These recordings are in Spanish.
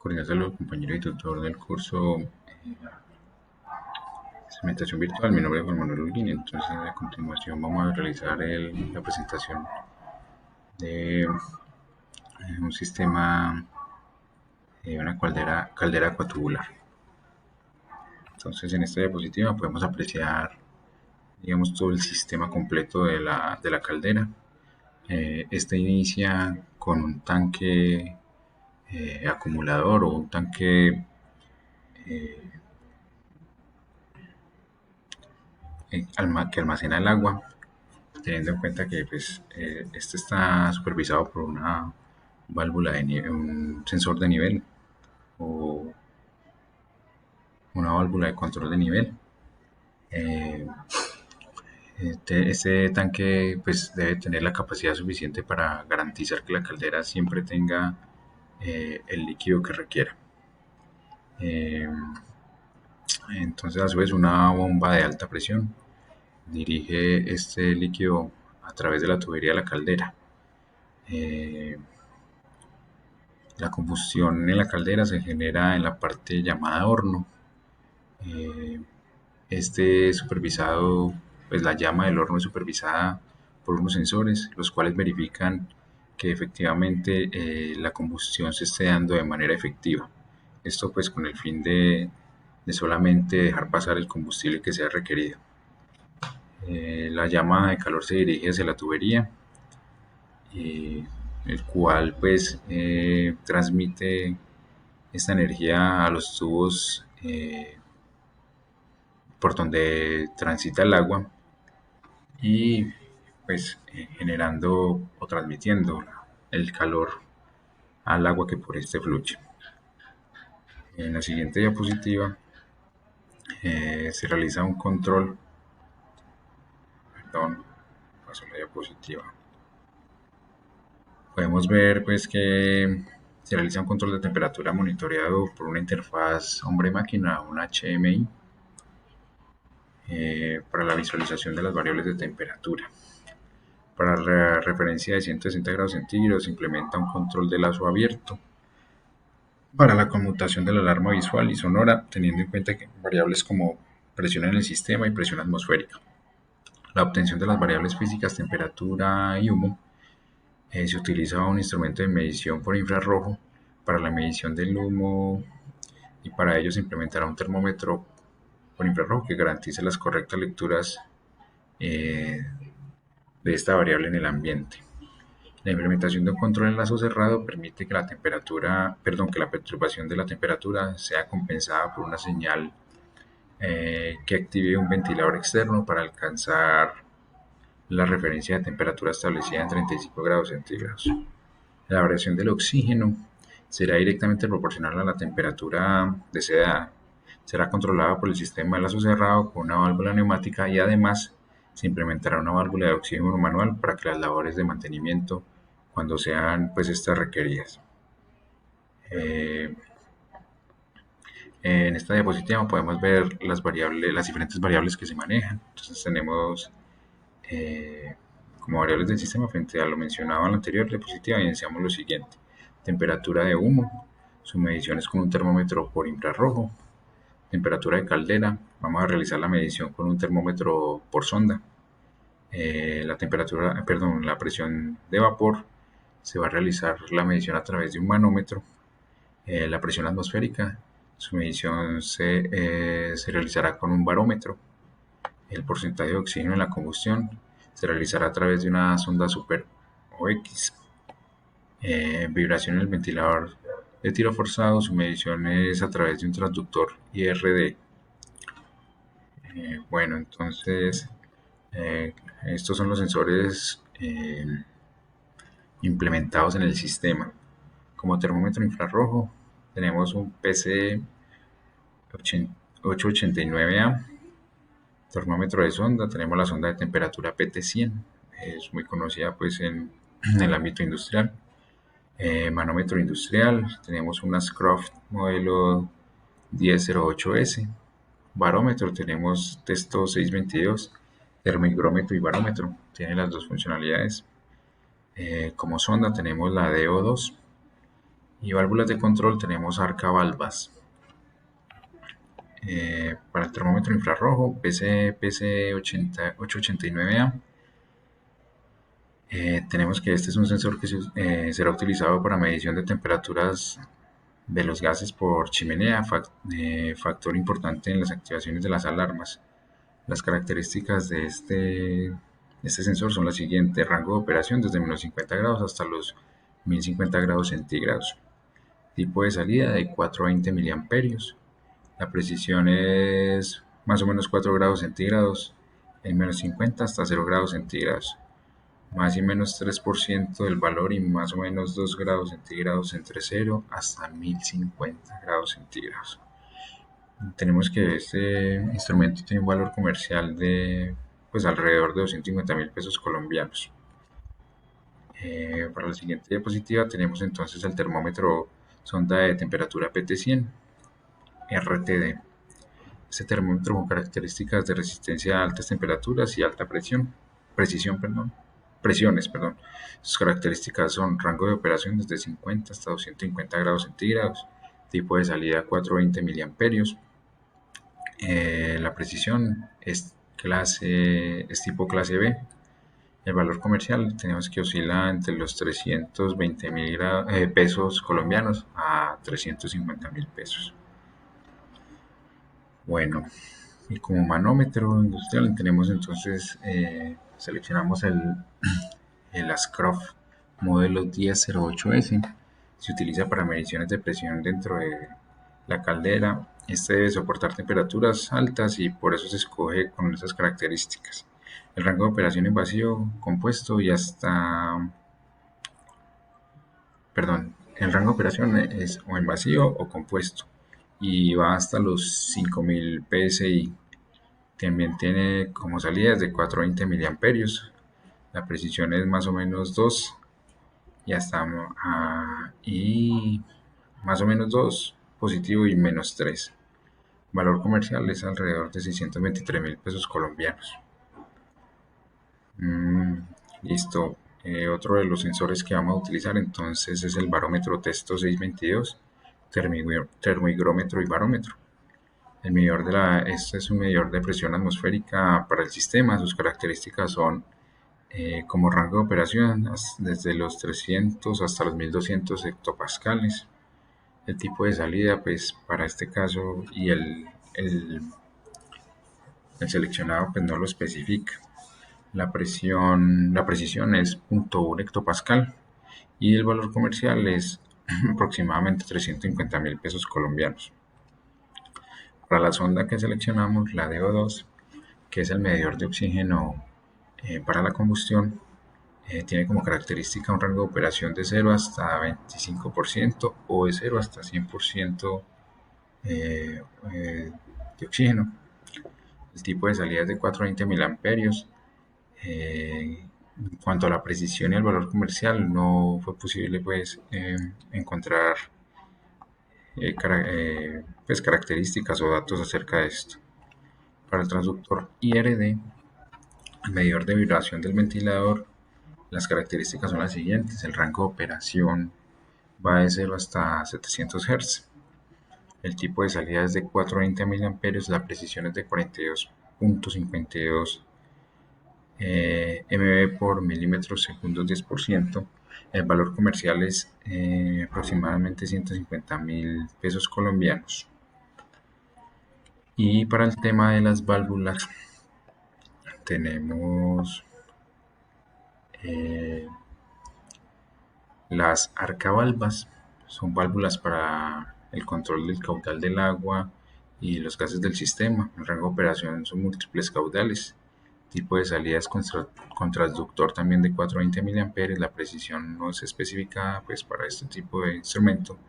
Coordinador, compañero y tutor del curso Cementación Virtual. Mi nombre es Juan Manuel Holguín. Entonces, a continuación vamos a realizar la presentación de un sistema, una caldera acuatubular. Entonces, en esta diapositiva podemos apreciar, digamos, todo el sistema completo de la caldera. Este inicia con un tanque acumulador o un tanque que almacena el agua, teniendo en cuenta que este está supervisado por una válvula un sensor de nivel o una válvula de control de nivel. Eh, este tanque pues debe tener la capacidad suficiente para garantizar que la caldera siempre tenga el líquido que requiera. Eh, entonces, a su vez, una bomba de alta presión dirige este líquido a través de la tubería de la caldera. Eh, la combustión en la caldera se genera en la parte llamada horno. Eh, este supervisado, pues la llama del horno es supervisada por unos sensores, los cuales verifican que efectivamente la combustión se esté dando de manera efectiva. Esto pues con el fin de solamente dejar pasar el combustible que sea requerido. La llama de calor se dirige hacia la tubería, el cual pues transmite esta energía a los tubos por donde transita el agua y pues generando o transmitiendo el calor al agua que por este fluye. En la siguiente diapositiva se realiza un control, perdón, pasó la diapositiva. Podemos ver pues que se realiza un control de temperatura monitoreado por una interfaz hombre-máquina, un HMI, para la visualización de las variables de temperatura. Para la referencia de 160 grados centígrados se implementa un control de lazo abierto para la conmutación de la alarma visual y sonora, teniendo en cuenta que variables como presión en el sistema y presión atmosférica. La obtención de las variables físicas, temperatura y humo, se utiliza un instrumento de medición por infrarrojo para la medición del humo, y para ello se implementará un termómetro por infrarrojo que garantice las correctas lecturas de esta variable en el ambiente. La implementación de un control en lazo cerrado permite que que la perturbación de la temperatura sea compensada por una señal que active un ventilador externo para alcanzar la referencia de temperatura establecida en 35 grados centígrados. La variación del oxígeno será directamente proporcional a la temperatura deseada. Será controlada por el sistema de lazo cerrado con una válvula neumática y además se implementará una válvula de oxígeno manual para que las labores de mantenimiento, cuando sean pues estas requeridas. En esta diapositiva podemos ver las diferentes variables que se manejan. Entonces tenemos como variables del sistema, frente a lo mencionado en la anterior diapositiva, evidenciamos lo siguiente: temperatura de humo, su medición es con un termómetro por infrarrojo. Temperatura de caldera, vamos a realizar la medición con un termómetro por sonda. La presión de vapor, se va a realizar la medición a través de un manómetro. La presión atmosférica, su medición se realizará con un barómetro. El porcentaje de oxígeno en la combustión se realizará a través de una sonda Super o X. Vibración en el ventilador de tiro forzado, su medición es a través de un transductor IRD. Bueno, entonces estos son los sensores implementados en el sistema. Como termómetro infrarrojo tenemos un PC 889A. Termómetro de sonda, tenemos la sonda de temperatura PT100, es muy conocida pues en el ámbito industrial. Manómetro industrial, tenemos una Scroft modelo 1008S. Barómetro, tenemos Testo 622, termigrómetro y barómetro, tiene las dos funcionalidades. Como sonda tenemos la DO2 Y válvulas de control tenemos arcavalvas. Para el termómetro infrarrojo, PC889A, tenemos que este es un sensor que será utilizado para medición de temperaturas de los gases por chimenea, factor importante en las activaciones de las alarmas. Las características de este sensor son las siguientes: rango de operación desde menos 50 grados hasta los 1050 grados centígrados. Tipo de salida de 420 miliamperios. La precisión es más o menos 4 grados centígrados en menos 50 hasta 0 grados centígrados. Más y menos 3% del valor y más o menos 2 grados centígrados entre 0 hasta 1050 grados centígrados. Tenemos que este instrumento tiene un valor comercial de pues alrededor de 250.000 pesos colombianos. Para la siguiente diapositiva tenemos entonces el termómetro sonda de temperatura PT100 RTD. Este termómetro con características de resistencia a altas temperaturas y alta presiones. Sus características son rango de operación desde 50 hasta 250 grados centígrados, tipo de salida 420 miliamperios. La precisión es tipo clase B. El valor comercial tenemos que oscila entre los 320.000 pesos colombianos a 350.000 pesos. Bueno, y como manómetro industrial tenemos entonces, seleccionamos el Ascroft modelo 1008S. Se utiliza para mediciones de presión dentro de la caldera. Este debe soportar temperaturas altas y por eso se escoge con esas características. El rango de operación en vacío, compuesto y hasta... Perdón, el rango de operación es o en vacío o compuesto y va hasta los 5000 psi. También tiene como salidas de 420 miliamperios. La precisión es más o menos 2 y hasta y más o menos 2 positivo y menos 3. Valor comercial es alrededor de 623.000 pesos colombianos. Listo. Otro de los sensores que vamos a utilizar entonces es el barómetro Testo 622, termohigrómetro y barómetro. Este es un medidor de presión atmosférica para el sistema. Sus características son como rango de operación desde los 300 hasta los 1200 hectopascales. El tipo de salida, pues para este caso y el seleccionado, pues no lo especifica. La precisión es 0.1 hectopascal y el valor comercial es aproximadamente 350.000 pesos colombianos. Para la sonda que seleccionamos, la DO2, que es el medidor de oxígeno para la combustión, tiene como característica un rango de operación de 0 hasta 25% o de 0 hasta 100% de oxígeno. El tipo de salida es de 420 miliamperios. En cuanto a la precisión y el valor comercial, no fue posible pues encontrar pues, características o datos acerca de esto. Para el transductor IRD, el medidor de vibración del ventilador, las características son las siguientes: el rango de operación va de 0 hasta 700 Hz. El tipo de salida es de 420 miliamperios, la precisión es de 42.52 mb por milímetros segundos 10%. El valor comercial es aproximadamente 150.000 pesos colombianos. Y para el tema de las válvulas tenemos las arcavalvas. Son válvulas para el control del caudal del agua y los gases del sistema. El rango de operación son múltiples caudales. Tipo de salida es con transductor también de 420 miliamperes. La precisión no es especificada pues para este tipo de instrumento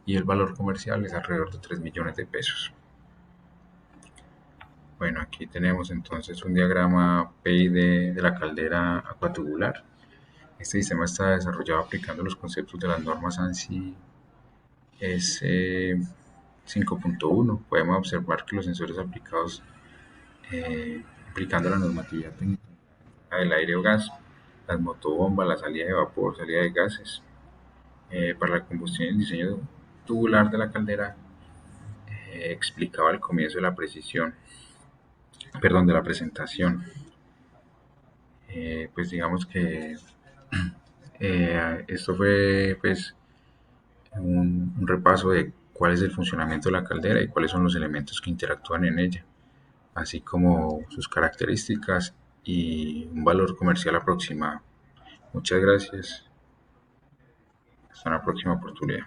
y el valor comercial es alrededor de 3 millones de pesos. Bueno, aquí tenemos entonces un diagrama PI de la caldera acuatubular. Este sistema está desarrollado aplicando los conceptos de las normas ANSI S5.1. Podemos observar que los sensores aplicados aplicando la normatividad técnica del aire o gas, las motobombas, la salida de vapor, salida de gases, Para la combustión, el diseño tubular de la caldera explicaba al comienzo de la precisión, perdón, de la presentación. Pues digamos que esto fue pues un repaso de cuál es el funcionamiento de la caldera y cuáles son los elementos que interactúan en ella, así como sus características y un valor comercial aproximado. Muchas gracias. Hasta una próxima oportunidad.